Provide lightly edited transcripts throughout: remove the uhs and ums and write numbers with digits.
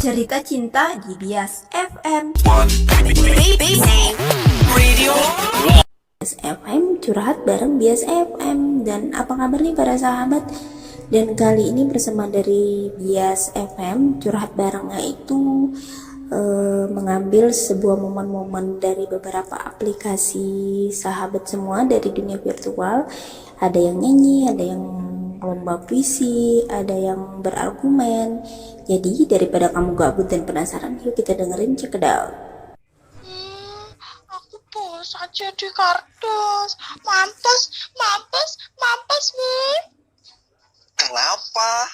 Cerita cinta di Bias FM. Bias FM curhat bareng Bias FM. Dan apa kabar nih para sahabat? Dan kali ini bersama dari Bias FM curhat barengnya itu mengambil sebuah momen-momen dari beberapa aplikasi sahabat semua dari dunia virtual. Ada yang nyanyi, ada yang lomba puisi, ada yang berargumen. Jadi daripada kamu gabut dan penasaran, yuk kita dengerin Check It Out. Aku bosan jadi kardus. Mampus, nih. Kenapa?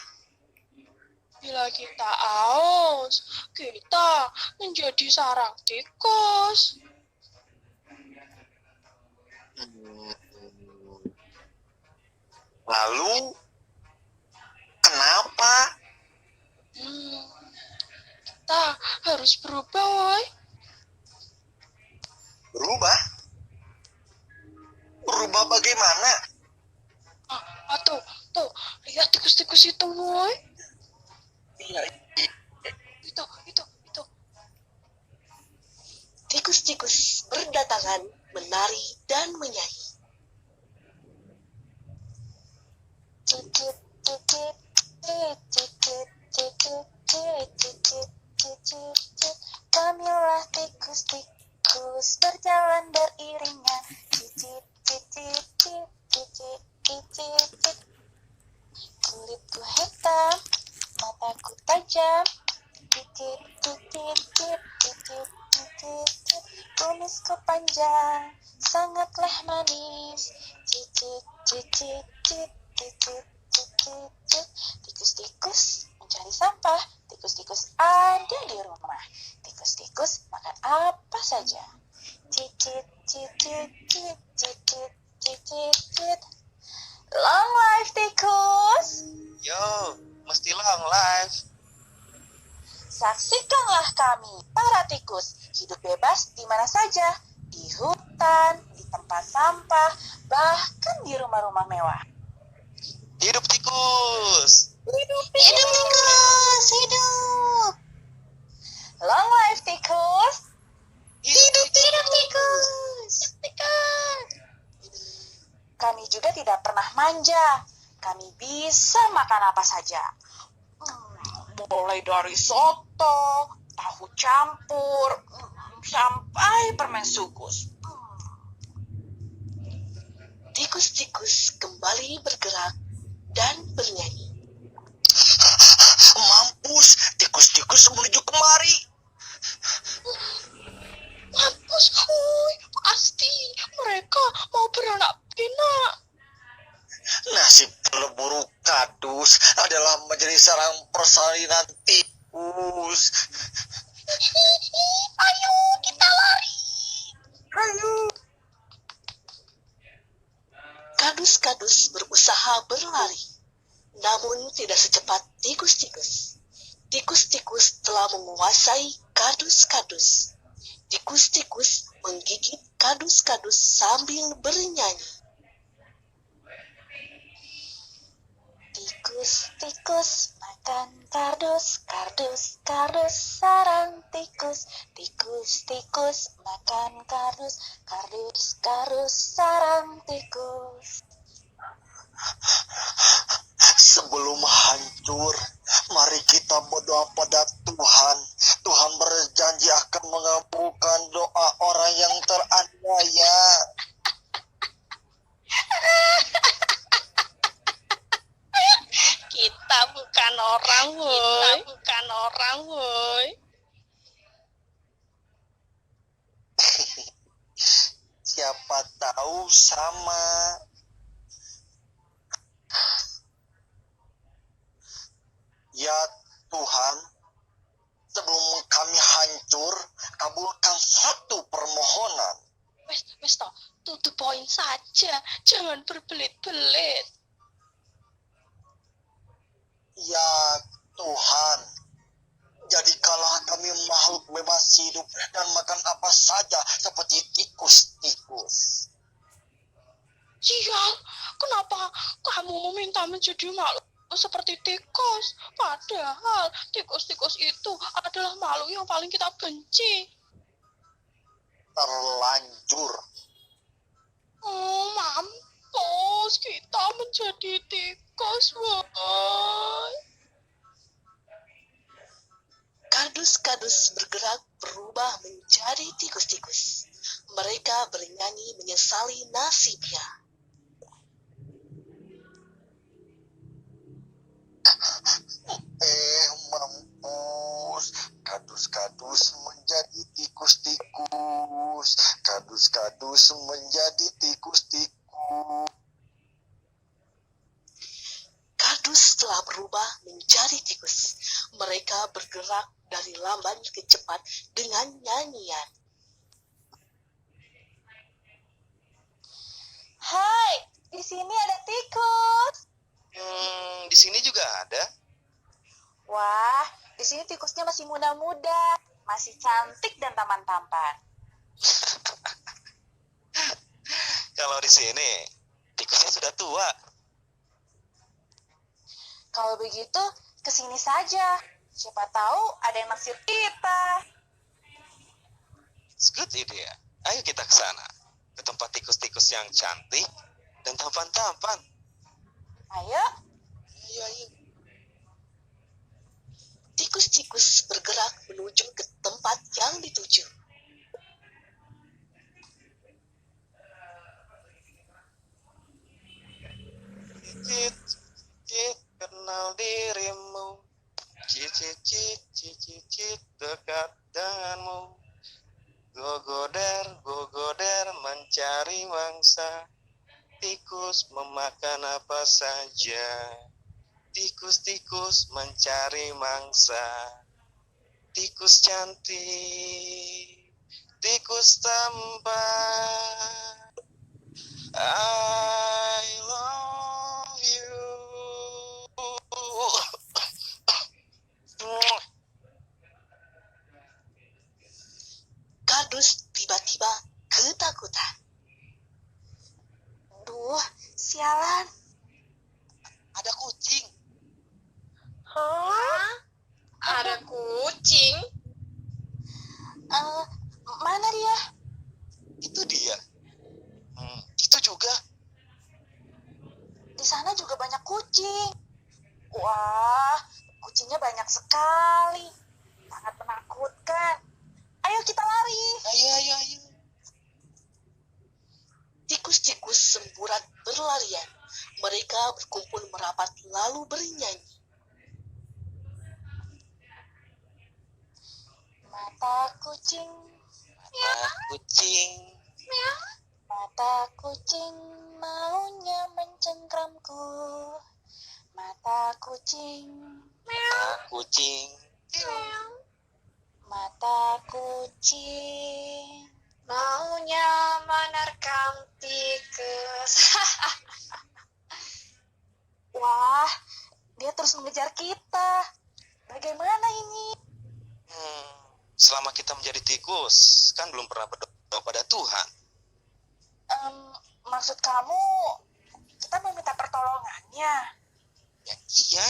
Bila kita aus, kita menjadi sarang tikus. Lalu, kenapa? Kita harus berubah, woy. Berubah? Berubah bagaimana? Tuh, lihat tikus-tikus itu, woy. Iya. Itu. Tikus-tikus berdatangan, menari dan menyanyi. Kamilah tikus-tikus berjalan beriringan. Kulitku hitam, mataku tajam. Kumisku panjang, sangatlah manis. Tikus-tikus mencari sampah. Tikus-tikus ada di rumah. Tikus-tikus makan apa saja. Long life tikus. Yo, mesti long life. Saksikanlah kami, para tikus, hidup bebas di mana saja, di hutan, di tempat sampah, bahkan di rumah-rumah mewah. Hidup tikus. Hidup tikus, hidup. Long life tikus. Hidup tikus. Kami juga tidak pernah manja. Kami bisa makan apa saja. Mulai dari soto, tahu campur, sampai permen sugus. Tikus-tikus kembali bergerak dan bernyanyi. Mampus, tikus-tikus menuju kemari. Mampus, woy. Pasti mereka mau beranak pinak. Nasib berburu kadus adalah menjadi sarang persalinan tikus. Ayo, kita lari. Kadus-kadus berusaha berlari, namun tidak secepat tikus-tikus. Tikus-tikus telah menguasai kadus-kadus. Tikus-tikus menggigit kadus-kadus sambil bernyanyi. Tikus-tikus makan kardus, kardus sarang tikus. Tikus-tikus makan kardus, kardus sarang tikus. Sebelum hancur, mari kita berdoa pada Tuhan. Tuhan berjanji akan mengabulkan doa orang yang teraniaya. Kita bukan orang, woy. Siapa tahu sama. Ya Tuhan, sebelum kami hancur, kabulkan satu permohonan. Wes toh, to the point saja. Jangan berbelit-belit. Ya Tuhan, jadikanlah kami makhluk bebas hidup dan makan apa saja seperti tikus-tikus. Sial, kenapa kamu meminta menjadi makhluk seperti tikus. Padahal tikus-tikus itu adalah makhluk yang paling kita benci. Terlanjur. Mampus, kita menjadi tikus, woy. Kardus-kardus bergerak berubah menjadi tikus-tikus. Mereka bernyanyi menyesali nasibnya. Mampus. Kardus-kardus menjadi tikus-tikus. Kardus-kardus menjadi tikus-tikus. Kardus telah berubah menjadi tikus. Mereka bergerak dari lamban ke cepat dengan nyanyian. Hai, di sini ada tikus. Di sini juga ada. Wah, di sini tikusnya masih muda-muda, masih cantik dan tampan-tampan. Kalau di sini, tikusnya sudah tua. Kalau begitu, kesini saja. Siapa tahu ada yang naksir kita. It's good idea. Ayo kita ke sana. Ke tempat tikus-tikus yang cantik dan tampan-tampan. Ayo, Ayo. Tikus-tikus bergerak menuju ke tempat yang dituju. Cicit, cicit, kenal dirimu. Cicit, cicit, dekat denganmu. Gogoder, mencari mangsa. Tikus memakan apa saja. Tikus-tikus mencari mangsa. Tikus cantik, tikus tampan. I love you. Kardus tiba-tiba ketakutan. Duh, sialan. Ada kucing. Hah? Ada kucing? mana dia? Itu dia. Itu juga. Di sana juga banyak kucing. Wah, kucingnya banyak sekali. Sangat menakutkan. Ayo kita lari. Ayo. Tikus-tikus semburat berlarian. Mereka berkumpul merapat lalu bernyanyi. Mata kucing, Kucing. mata kucing maunya mencengkramku. Mata kucing, Kucing. mata kucing. Maunya menerkam tikus. Wah, dia terus mengejar kita. Bagaimana ini? Selama kita menjadi tikus, kan belum pernah berdoa pada Tuhan. Maksud kamu, kita meminta pertolongannya? Ya iya,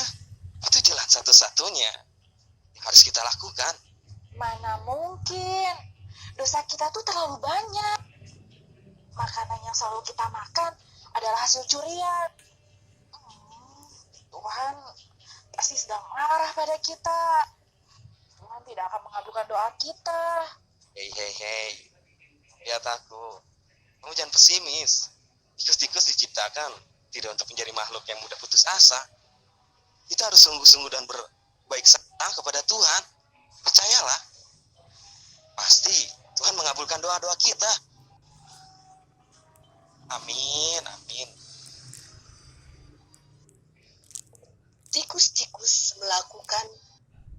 itu jalan satu-satunya yang harus kita lakukan. Mana mungkin? Dosa kita tuh terlalu banyak. Makanan yang selalu kita makan adalah hasil curian. Tuhan pasti sedang marah pada kita. Tuhan tidak akan mengabulkan doa kita. Hei, lihat aku. Kamu jangan pesimis. Tikus-tikus diciptakan tidak untuk menjadi makhluk yang mudah putus asa. Kita harus sungguh-sungguh dan berbaik sangka kepada Tuhan. Percayalah. Pasti Tuhan mengabulkan doa-doa kita. Amin. Tikus-tikus melakukan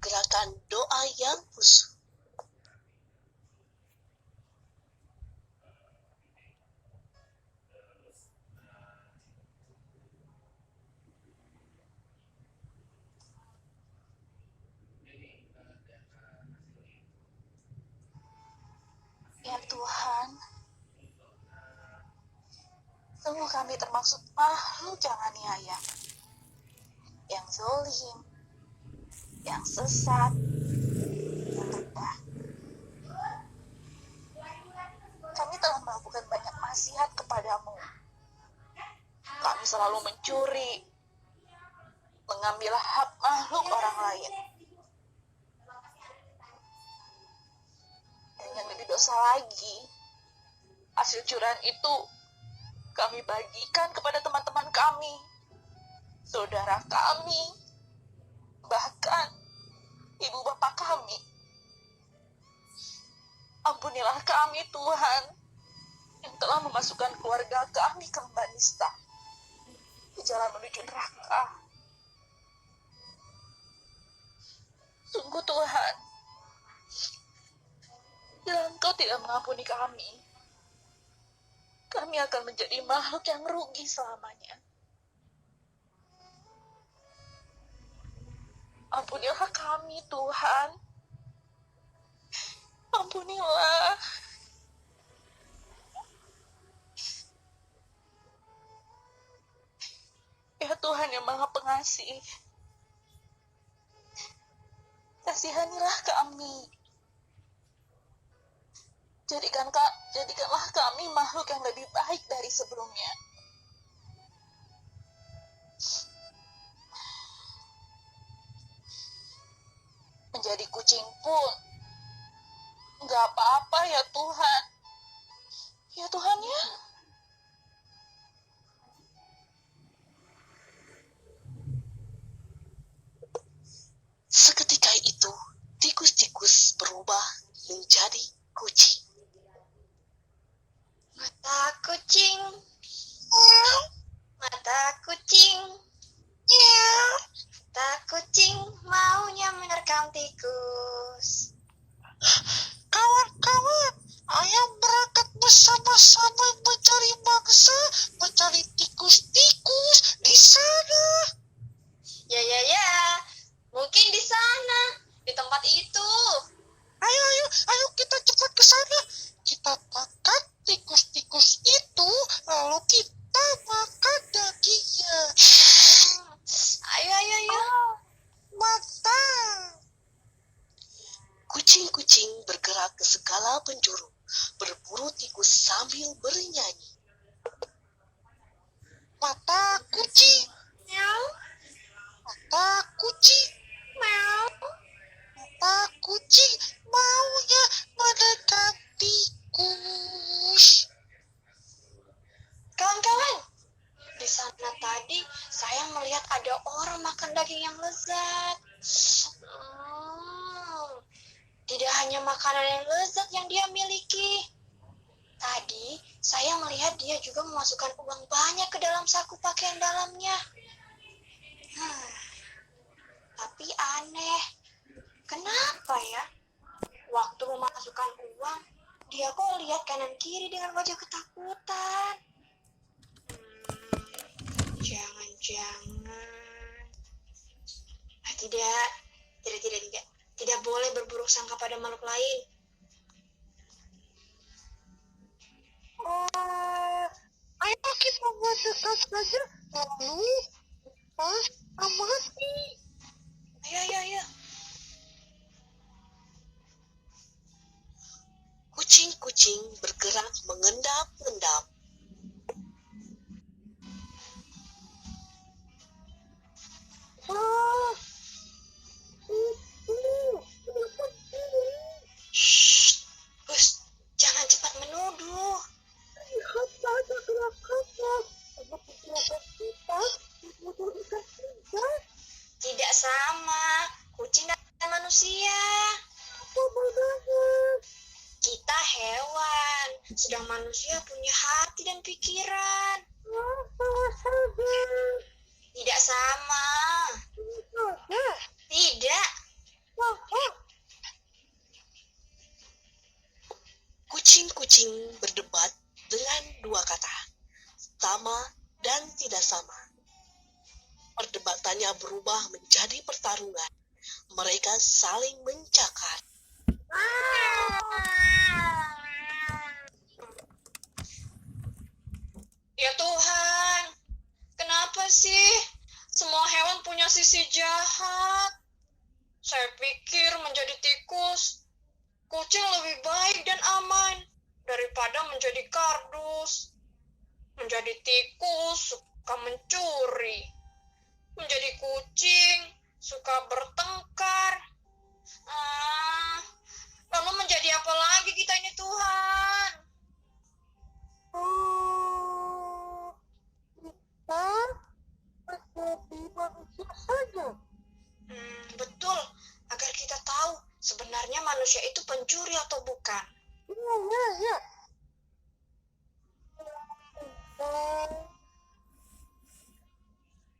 gerakan doa yang khusyuk. Ya Tuhan, sungguh kami termaksud makhluk yang aniaya. yang zolim, yang sesat, yang rendah. Kami telah melakukan banyak maksiat kepadamu. Kami selalu mencuri, mengambil hak makhluk orang lain. Dan yang lebih dosa lagi, hasil curian itu kami bagikan kepada teman-teman kami, saudara kami, bahkan ibu bapak kami. Ampunilah kami, Tuhan, yang telah memasukkan keluarga kami ke lembah nista, ke jalan menuju neraka. Sungguh Tuhan, bila Engkau tidak mengampuni kami akan menjadi makhluk yang rugi selamanya. Ampunilah kami, Tuhan. Ampunilah. Ya Tuhan yang Maha Pengasih, kasihanilah kami. Jadikanlah kami makhluk yang lebih baik dari sebelumnya. Menjadi kucing pun nggak apa-apa ya Tuhan. Ya Tuhan ya. Seketika itu, tikus-tikus berubah menjadi kucing. Mata kucing, mata kucing, mata kucing maunya menerkam tikus. Kawan-kawan, ayo berangkat bersama-sama mencari mangsa, mencari tikus-tikus di sana. Ya, mungkin di sana, di tempat itu. Ayo kita cepat ke sana. Kita makan tikus-tikus itu, lalu kita makan dagingnya. Ayo. Mantap. Kucing-kucing bergerak ke segala penjuru, berburu tikus sambil bernyanyi. Mata kucing, Meow, mata kucing, meow. mata kucing maunya menekan tikus. Kawan-kawan, di sana tadi saya melihat ada orang makan daging yang lezat. Tidak hanya makanan yang lezat yang dia miliki. Tadi saya melihat dia juga memasukkan uang banyak ke dalam saku pakaian dalamnya. Tapi aneh, kenapa ya? Waktu memasukkan uang, dia kok lihat kanan kiri dengan wajah ketakutan. Jangan-jangan. Tidak boleh berburuk sangka pada makhluk lain. Ayo kita mendekat saja, lalu kita amati. Ayo. Kucing-kucing bergerak mengendap-endap. Shh, Gus, jangan cepat menuduh. Lihat saja gerakannya. Gerakan kita membutuhkan kita. Tidak sama, kucing dan manusia. Apa bedanya? Kita hewan, sedang manusia punya hati dan pikiran. Sama saja. Tidak sama. Sama. Tidak. Kucing-kucing berdebat dengan dua kata, sama dan tidak sama. Perdebatannya berubah menjadi pertarungan. Mereka saling mencakar. Ya Tuhan, kenapa sih semua hewan punya sisi baik dan aman daripada menjadi kardus, menjadi tikus suka mencuri, menjadi kucing suka bertengkar. Lalu menjadi apa lagi kita ini Tuhan? Kita menjadi manusia saja. Betul, agar kita tahu sebenarnya manusia itu pencuri atau bukan. Ya.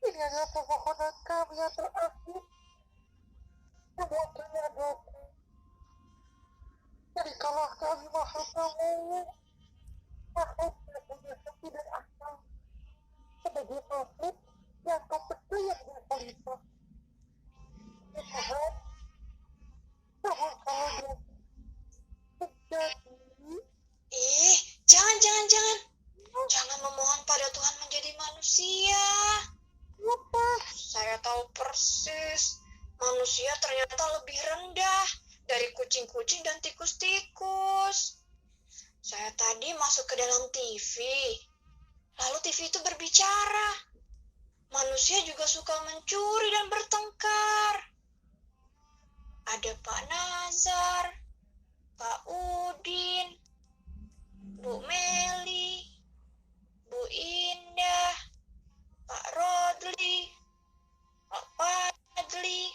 Ini adalah permohonan kami yang terakhir. Waktunya doa. Jadi kalau kami maha tahu, maha punya hati dan akal sebagai makhluk yang kau percaya dengan khalifah. Ya Tuhan, namun kalau dia terjadi, Jangan memohon pada Tuhan menjadi manusia. apa? Saya tahu persis, manusia ternyata lebih rendah dari kucing-kucing dan tikus-tikus. Saya tadi masuk ke dalam TV, lalu TV itu berbicara. Manusia juga suka mencuri dan bertengkar. Ada Pak Nazar, Pak Udin, Bu Meli, Bu Indah, Pak Rodli, Pak Padli,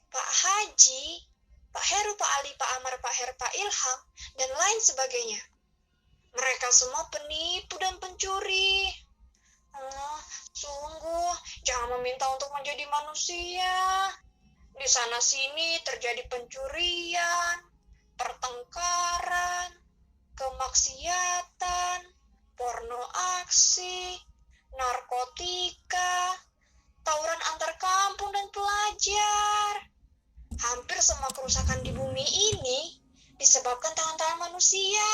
Pak Haji, Pak Heru, Pak Ali, Pak Amar, Pak Her, Pak Ilham, dan lain sebagainya. Mereka semua penipu dan pencuri. Sungguh, jangan meminta untuk menjadi manusia. Di sana sini terjadi pencurian, pertengkaran, kemaksiatan, porno aksi, narkotika, tawuran antar kampung dan pelajar. Hampir semua kerusakan di bumi ini disebabkan tangan-tangan manusia.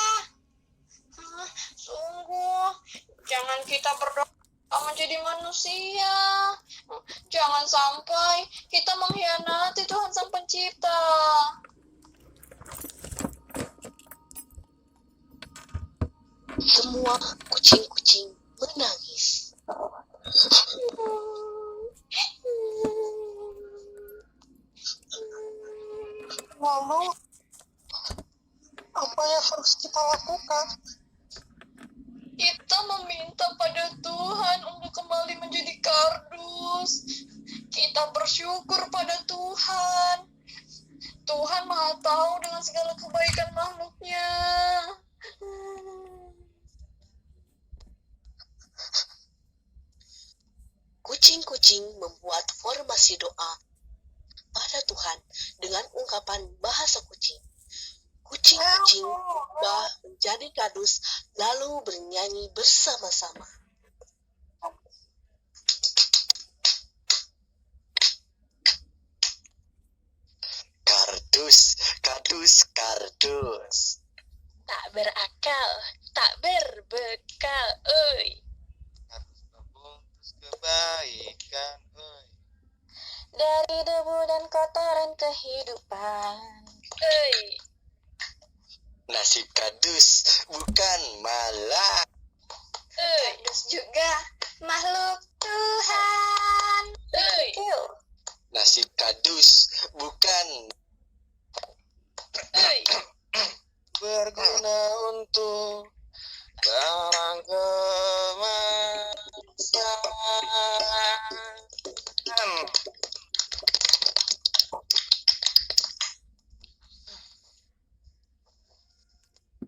Sungguh, jangan kita berdoa menjadi manusia. Jangan sampai kita mengkhianati Tuhan Sang Pencipta. Semua kucing-kucing menangis. Lalu, apa yang harus kita lakukan? Kita meminta pada Tuhan untuk kembali menjadi kardus. Kita bersyukur pada Tuhan. Tuhan Maha Tahu dengan segala kebaikan makhluknya. Kucing-kucing membuat formasi doa pada Tuhan dengan ungkapan bahasa kucing. Kucing-kucing berubah menjadi kardus lalu bernyanyi bersama-sama. Kardus, kardus, kardus. Tak berakal, tak berbekal, oi. Harus membungkus kebaikan, oi. Dari debu dan kotoran kehidupan, oi. Nasib kardus bukan malah. Kardus juga makhluk Tuhan. Oi. Nasib kardus bukan Oi. berguna untuk barang kemanusiaan.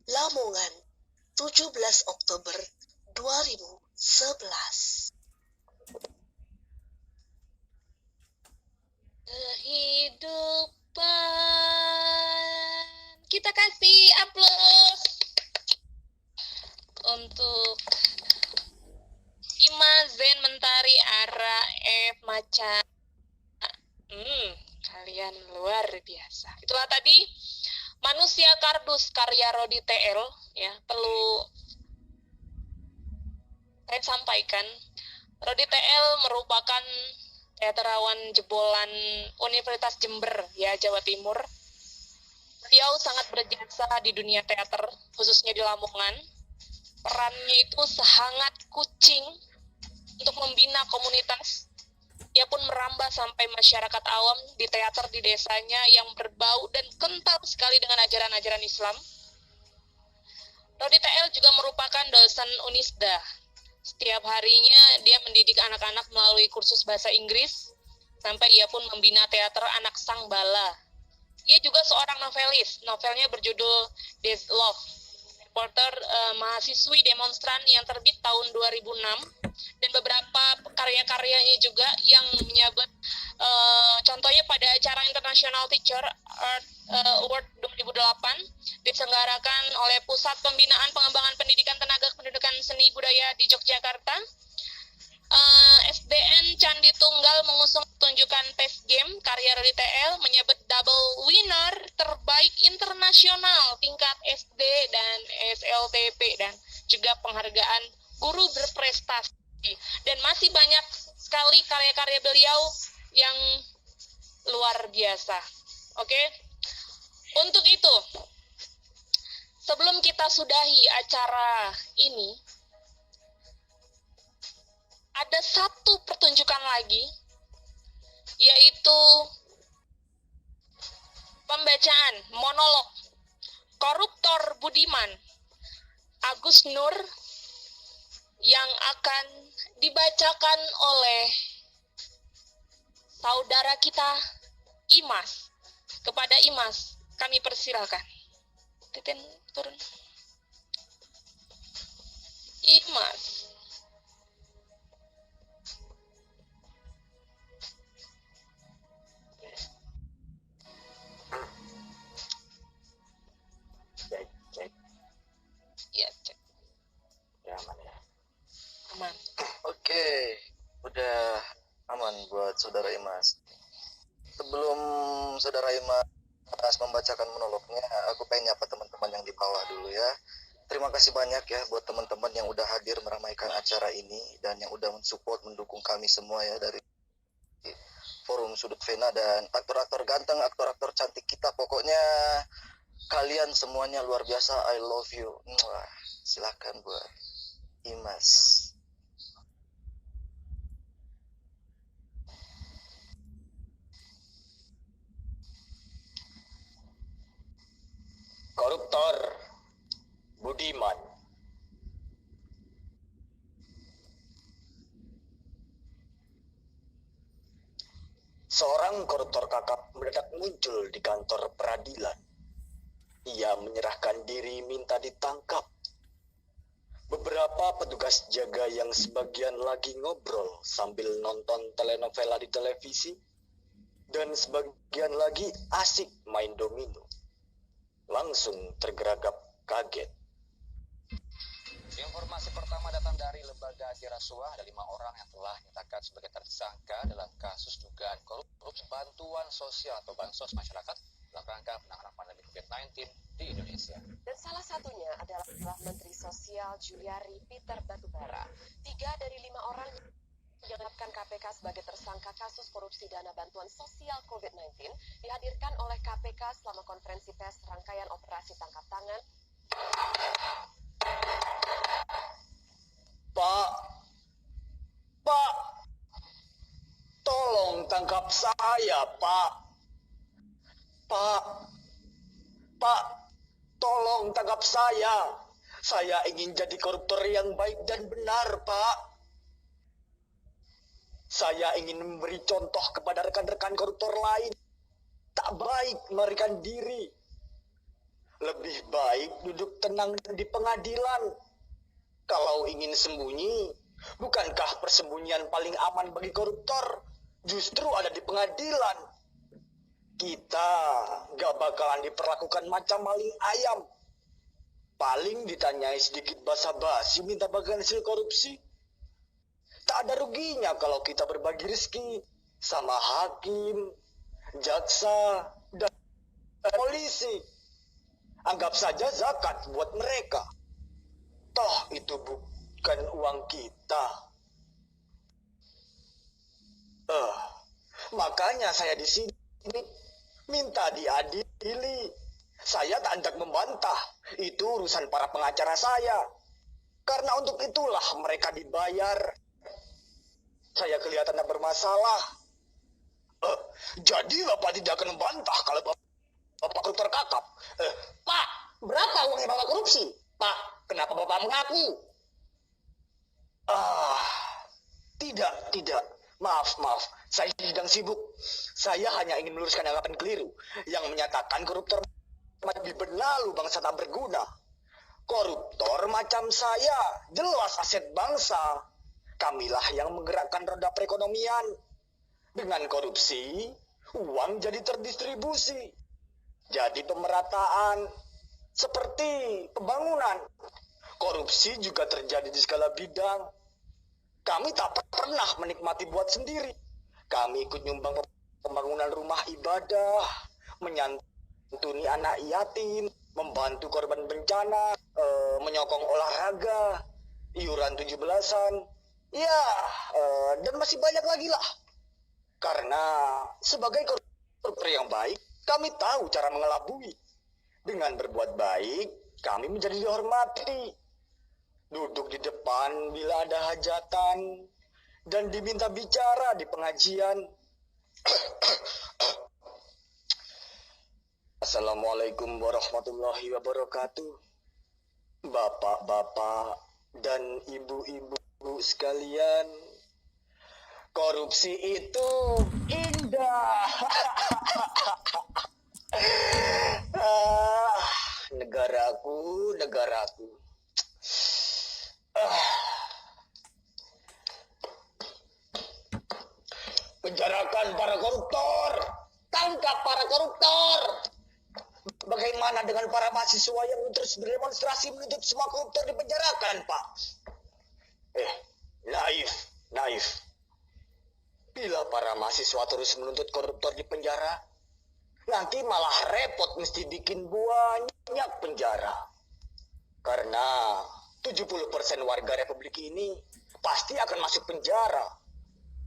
Lamongan, 17 Oktober 2011. Kehidupan. Kita kasih aplaus untuk Ima, Zen, Mentari, Ara, F, Maca. Kalian luar biasa. Itulah tadi Manusia Kardus karya Rodi TL, ya. Perlu saya sampaikan, Rodi TL merupakan teaterwan jebolan Universitas Jember, ya, Jawa Timur. Beliau beliau sangat berjasa di dunia teater, khususnya di Lamongan. Perannya itu sangat kucing untuk membina komunitas. Ia pun merambah sampai masyarakat awam di teater di desanya yang berbau dan kental sekali dengan ajaran-ajaran Islam. Rodi TL juga merupakan dosen Unisda. Setiap harinya dia mendidik anak-anak melalui kursus bahasa Inggris, sampai ia pun membina teater Anak Sang Bala. Ia juga seorang novelis. Novelnya berjudul Death Love. Reporter mahasiswi demonstran yang terbit tahun 2006, dan beberapa karya-karyanya juga yang menyabet contohnya pada acara International Teacher Award 2008 diselenggarakan oleh Pusat Pembinaan Pengembangan Pendidikan Tenaga Kependudukan Seni Budaya di Yogyakarta. SDN Candi Tunggal mengusung pertunjukan tes game karya Rodi TL, menyabet double winner terbaik internasional tingkat SD dan SLTP, dan juga penghargaan guru berprestasi. Dan masih banyak sekali karya-karya beliau yang luar biasa. Oke? Untuk itu, sebelum kita sudahi acara ini, ada satu pertunjukan lagi, yaitu pembacaan monolog Koruptor Budiman Agus Nur yang akan dibacakan oleh saudara kita Imas. Kepada Imas, kami persilakan. Titin turun. Imas. Ya, cek. Ya aman ya. Aman. Oke, udah aman buat saudara Imas. Sebelum saudara Imas membacakan monolognya, aku pengen nyapa teman-teman yang di bawah dulu ya. Terima kasih banyak ya buat teman-teman yang udah hadir meramaikan acara ini dan yang udah mensupport, mendukung kami semua ya dari Forum Sudut Vena dan aktor-aktor ganteng, aktor-aktor cantik kita. Pokoknya kalian semuanya luar biasa. I love you. Mwah. Silakan buat Imas. Koruptor Budiman. Seorang koruptor kakap mendadak muncul di kantor peradilan. Ia menyerahkan diri minta ditangkap. Beberapa petugas jaga yang sebagian lagi ngobrol sambil nonton telenovela di televisi, dan sebagian lagi asik main domino, langsung tergeragap kaget. Informasi pertama datang dari Lembaga Antirasuah. Ada 5 orang yang telah dinyatakan sebagai tersangka dalam kasus dugaan korupsi bantuan sosial atau bansos masyarakat dalam rangka penanganan pandemi COVID-19 di Indonesia. Dan salah satunya adalah Menteri Sosial Juliari Peter Batubara. 3 dari 5 orang yang ditetapkan KPK sebagai tersangka kasus korupsi dana bantuan sosial COVID-19 dihadirkan oleh KPK selama konferensi pers rangkaian operasi tangkap tangan. Pak, tolong tangkap saya, Pak. Pak, tolong tangkap saya. Saya ingin jadi koruptor yang baik dan benar, Pak. Saya ingin memberi contoh kepada rekan-rekan koruptor lain. Tak baik melarikan diri. Lebih baik duduk tenang di pengadilan. Kalau ingin sembunyi, bukankah persembunyian paling aman bagi koruptor justru ada di pengadilan? Kita gak bakalan diperlakukan macam maling ayam. Paling ditanyai sedikit basa-basi minta bagian hasil korupsi. Tak ada ruginya kalau kita berbagi rezeki sama hakim, jaksa, dan polisi. Anggap saja zakat buat mereka. Toh itu bukan uang kita. Makanya saya di sini minta diadili. Saya tak hendak membantah. Itu urusan para pengacara saya. Karena untuk itulah mereka dibayar. Saya kelihatan tak bermasalah. Jadi Bapak tidak akan membantah kalau Bapak koruptor kakap? Pak, berapa uang yang Bapak korupsi? Pak, kenapa Bapak mengaku? Tidak. Maaf. Saya sedang sibuk. Saya hanya ingin meluruskan anggapan keliru yang menyatakan koruptor lebih benalu bangsa tak berguna. Koruptor macam saya jelas aset bangsa. Kamilah yang menggerakkan roda perekonomian. Dengan korupsi, uang jadi terdistribusi. Jadi pemerataan, seperti pembangunan. Korupsi juga terjadi di segala bidang. Kami tak pernah menikmati buat sendiri. Kami ikut nyumbang pembangunan rumah ibadah, menyantuni anak yatim, membantu korban bencana, menyokong olahraga, iuran 17-an, dan masih banyak lagi lah. Karena sebagai koruptor yang baik, kami tahu cara mengelabui. Dengan berbuat baik, kami menjadi dihormati. Duduk di depan bila ada hajatan, dan diminta bicara di pengajian. Assalamualaikum warahmatullahi wabarakatuh. Bapak-bapak dan ibu-ibu sekalian, korupsi itu indah. Negaraku. Penjarakan para koruptor, tangkap para koruptor. Bagaimana dengan para mahasiswa yang terus berdemonstrasi menuntut semua koruptor dipenjarakan, Pak? Naif. Bila para mahasiswa terus menuntut koruptor di penjara, nanti malah repot mesti bikin banyak penjara. Karena 70% warga Republik ini pasti akan masuk penjara.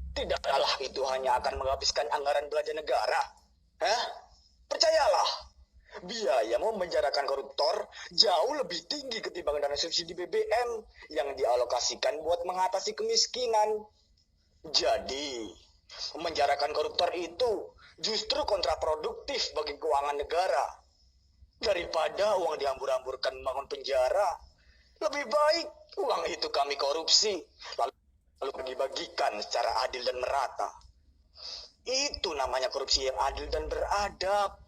Tidaklah itu hanya akan menghabiskan anggaran belanja negara. Percayalah, biaya memenjarakan koruptor jauh lebih tinggi ketimbang dana subsidi BBM yang dialokasikan buat mengatasi kemiskinan. Jadi, memenjarakan koruptor itu justru kontraproduktif bagi keuangan negara. Daripada uang dihambur-hamburkan membangun penjara, lebih baik uang itu kami korupsi, lalu dibagi-bagikan secara adil dan merata. Itu namanya korupsi yang adil dan beradab,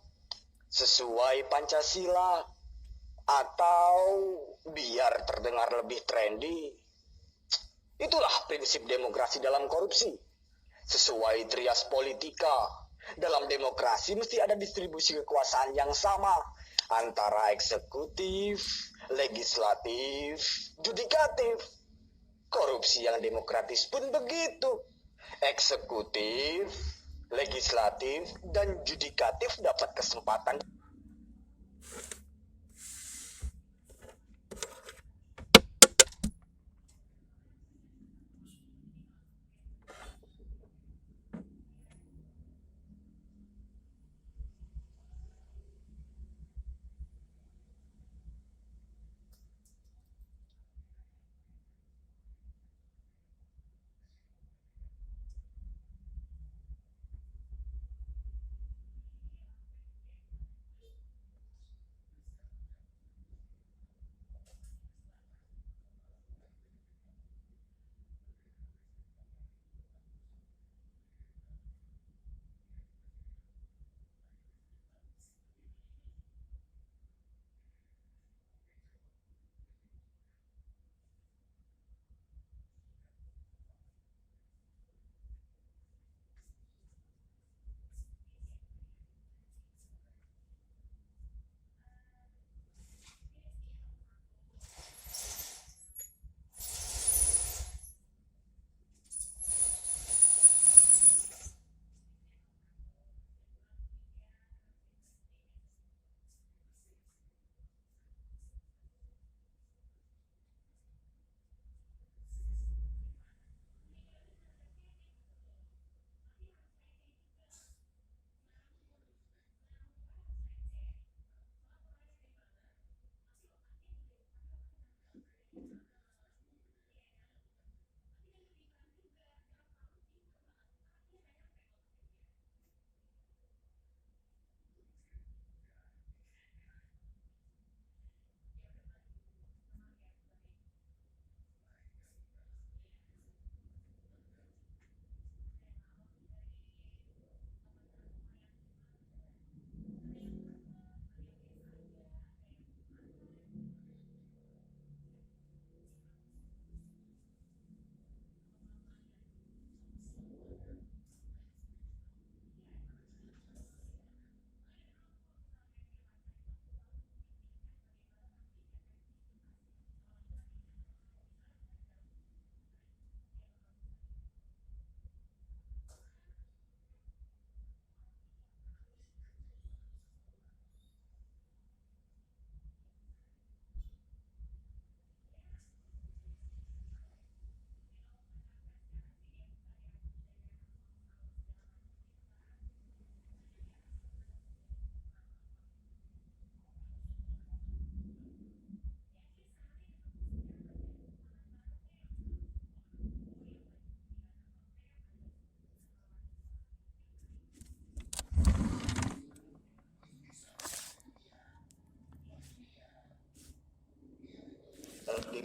sesuai Pancasila, atau biar terdengar lebih trendy, itulah prinsip demokrasi dalam korupsi. Sesuai trias politika, dalam demokrasi mesti ada distribusi kekuasaan yang sama antara eksekutif, legislatif, judikatif. Korupsi yang demokratis pun begitu. Eksekutif, legislatif, dan judikatif dapat kesempatan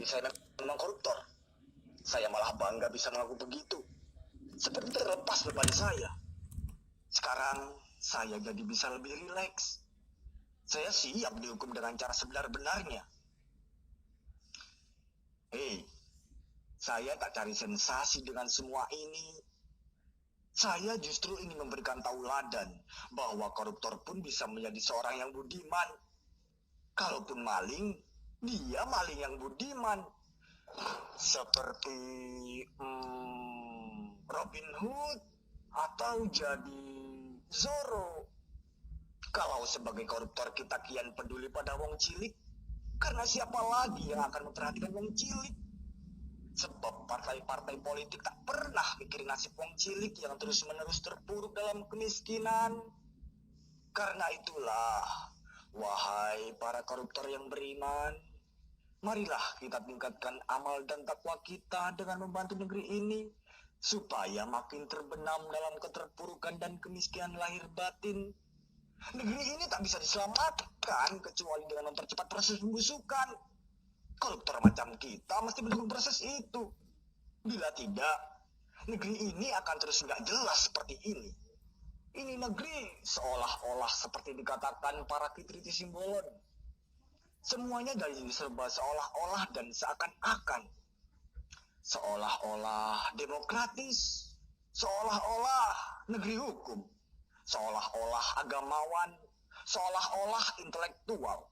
saya memang koruptor. Saya malah bangga bisa mengaku begitu. Seperti terlepas beban saya. Sekarang saya jadi bisa lebih rileks. Saya siap dihukum dengan cara sebenar-benarnya. Saya tak cari sensasi dengan semua ini. Saya justru ingin memberikan tauladan bahwa koruptor pun bisa menjadi seorang yang budiman. Kalaupun maling, dia maling yang budiman. Seperti Robin Hood atau jadi Zorro. Kalau sebagai koruptor kita kian peduli pada wong cilik, karena siapa lagi yang akan memperhatikan wong cilik? Sebab partai-partai politik tak pernah mikirin nasib wong cilik yang terus-menerus terpuruk dalam kemiskinan. Karena itulah, wahai para koruptor yang beriman, marilah kita tingkatkan amal dan takwa kita dengan membantu negeri ini, supaya makin terbenam dalam keterpurukan dan kemiskinan lahir batin. Negeri ini tak bisa diselamatkan kecuali dengan mempercepat proses pembusukan. Koruptor macam kita mesti mendukung proses itu. Bila tidak, negeri ini akan terus nggak jelas seperti ini. Ini negeri seolah-olah seperti dikatakan para Kitriti Simbolon. Semuanya dari serba seolah-olah dan seakan-akan. Seolah-olah demokratis, seolah-olah negeri hukum, seolah-olah agamawan, seolah-olah intelektual,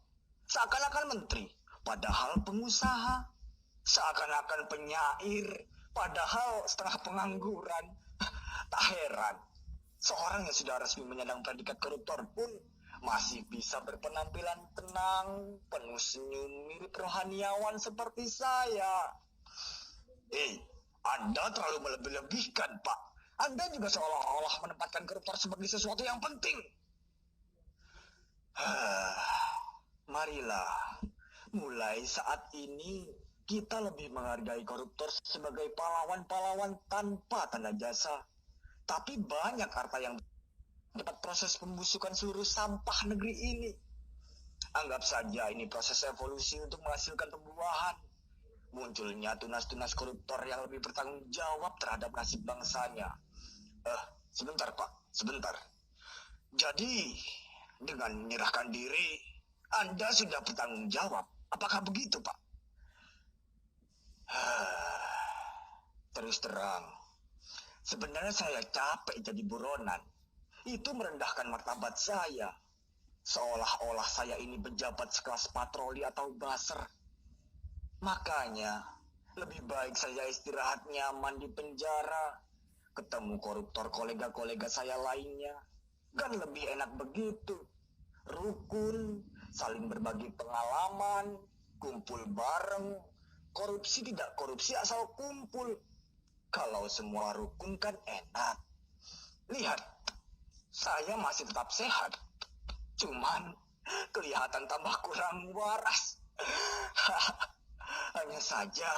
seakan-akan menteri, padahal pengusaha, seakan-akan penyair, padahal setengah pengangguran. Tak heran, seorang yang sudah resmi menyandang predikat koruptor pun masih bisa berpenampilan tenang, penuh senyum, mirip rohaniawan seperti saya. Anda terlalu melebih-lebihkan, Pak. Anda juga seolah-olah menempatkan koruptor sebagai sesuatu yang penting. Marilah, mulai saat ini kita lebih menghargai koruptor sebagai pahlawan-pahlawan tanpa tanda jasa. Tapi banyak harta yang dapat proses pembusukan seluruh sampah negeri ini. Anggap saja ini proses evolusi untuk menghasilkan pembuahan. Munculnya tunas-tunas koruptor yang lebih bertanggung jawab terhadap nasib bangsanya. Sebentar, Pak, sebentar. Jadi, dengan menyerahkan diri, Anda sudah bertanggung jawab. Apakah begitu, Pak? Terus terang, sebenarnya saya capek jadi buronan. Itu merendahkan martabat saya. Seolah-olah saya ini pejabat sekelas patroli atau baser. Makanya, lebih baik saya istirahat nyaman di penjara, ketemu koruptor kolega-kolega saya lainnya. Kan lebih enak begitu. Rukun, saling berbagi pengalaman, kumpul bareng. Korupsi tidak korupsi asal kumpul. Kalau semua rukun kan enak. Lihat, saya masih tetap sehat. Cuman kelihatan tambah kurang waras. Hanya saja,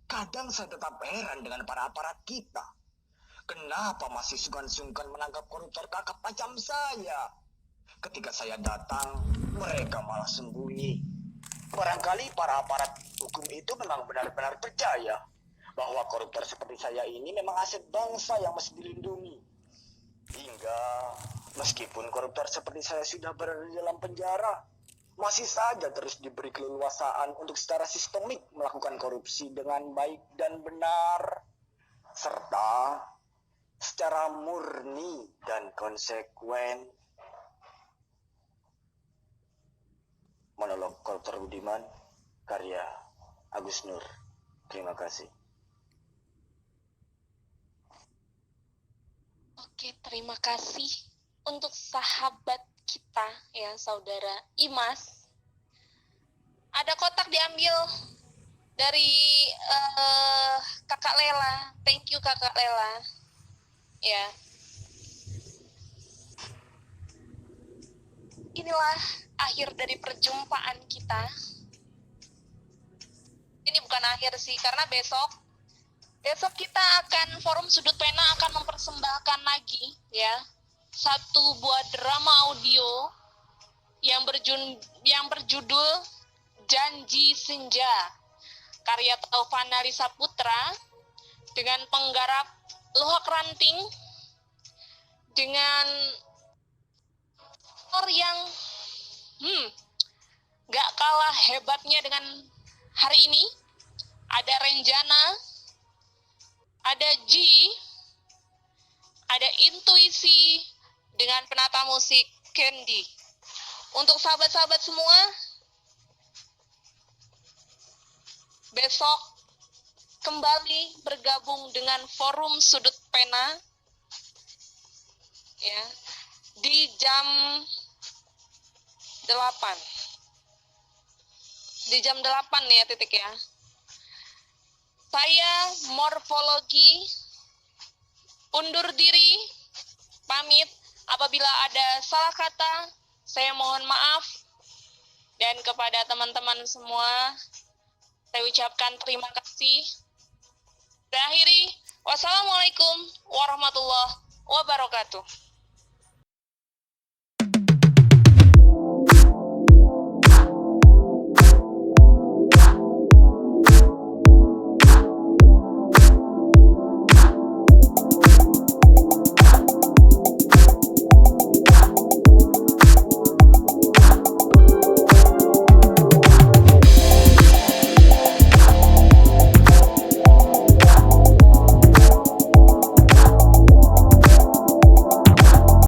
kadang saya tetap heran dengan para aparat kita. Kenapa masih sungkan-sungkan menangkap koruptor kakap macam saya? Ketika saya datang, mereka malah sembunyi. Barangkali para aparat hukum itu memang benar-benar percaya bahwa koruptor seperti saya ini memang aset bangsa yang mesti dilindungi. Hingga meskipun koruptor seperti saya sudah berada di dalam penjara, masih saja terus diberi keleluasaan untuk secara sistemik melakukan korupsi dengan baik dan benar, serta secara murni dan konsekuen. Monolog Koruptor Budiman, karya Agus Nur. Terima kasih. Oke, terima kasih untuk sahabat kita ya, saudara Imas. Ada kotak diambil dari Kakak Lela. Thank you Kakak Lela. Ya. Inilah akhir dari perjumpaan kita. Ini bukan akhir sih, karena besok kita akan Forum Sudut Pena akan mempersembahkan lagi ya satu buah drama audio yang berjudul Janji Senja. karya Taufan Nalisa Putra dengan penggarap Lohak Ranting dengan aktor yang gak kalah hebatnya dengan hari ini. Ada Renjana, ada G, ada Intuisi dengan penata musik Candy. Untuk sahabat-sahabat semua, besok kembali bergabung dengan Forum Sudut Pena ya di jam 8. Di jam 8 ya titik ya. Saya Morfologi undur diri, pamit. Apabila ada salah kata, saya mohon maaf. Dan kepada teman-teman semua, saya ucapkan terima kasih. Saya akhiri. Wassalamualaikum warahmatullahi wabarakatuh.